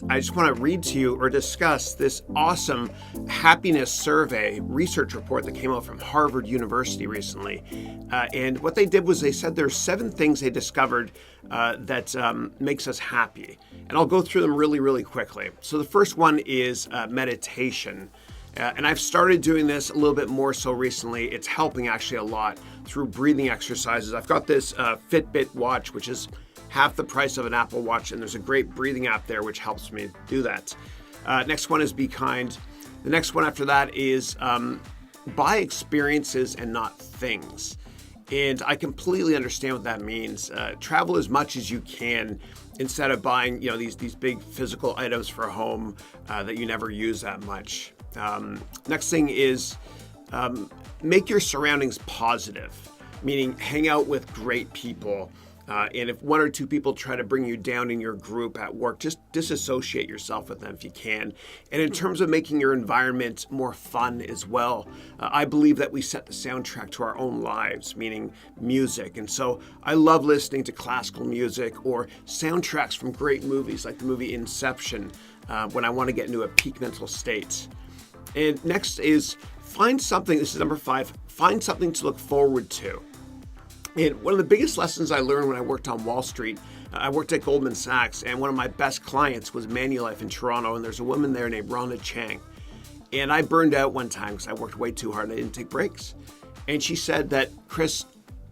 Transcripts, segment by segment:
I just want to read to you or discuss this awesome happiness survey research report that came out from Harvard University recently. And what they did was they said there's 7 things they discovered that makes us happy. And I'll go through them really, really quickly. So the first one is meditation. And I've started doing this a little bit more so recently. It's helping actually a lot through breathing exercises. I've got this Fitbit watch, which is half the price of an Apple Watch, and there's a great breathing app there which helps me do that. Next one is be kind. The next one after that is buy experiences and not things. And I completely understand what that means. Travel as much as you can instead of buying, these big physical items for home that you never use that much. Next thing is make your surroundings positive, meaning hang out with great people. And if 1 or 2 people try to bring you down in your group at work, just disassociate yourself with them if you can. And in terms of making your environment more fun as well, I believe that we set the soundtrack to our own lives, meaning music. And so I love listening to classical music or soundtracks from great movies like the movie Inception when I want to get into a peak mental state. And next is find something, this is number 5, find something to look forward to. And one of the biggest lessons I learned when I worked on Wall Street, I worked at Goldman Sachs, and one of my best clients was Manulife in Toronto, and there's a woman there named Rhonda Chang. And I burned out one time because I worked way too hard and I didn't take breaks. And she said that, Chris,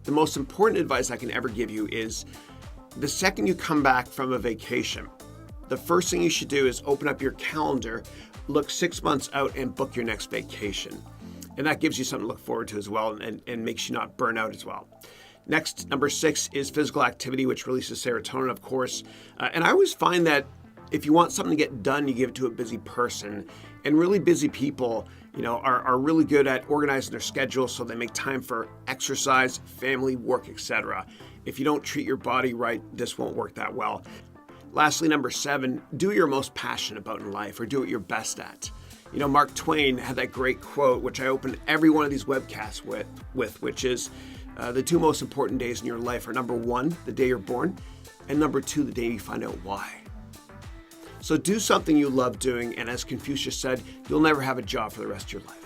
the most important advice I can ever give you is the second you come back from a vacation, the first thing you should do is open up your calendar, look 6 months out and book your next vacation. And that gives you something to look forward to as well and makes you not burn out as well. Next, number 6 is physical activity, which releases serotonin, of course. And I always find that if you want something to get done, you give it to a busy person. And really busy people, are really good at organizing their schedule so they make time for exercise, family, work, etc. If you don't treat your body right, this won't work that well. Lastly, number 7, do what you're most passionate about in life or do what you're best at. Mark Twain had that great quote, which I open every one of these webcasts with which is, the 2 most important days in your life are number 1, the day you're born, and number 2, the day you find out why. So do something you love doing, and as Confucius said, you'll never have a job for the rest of your life.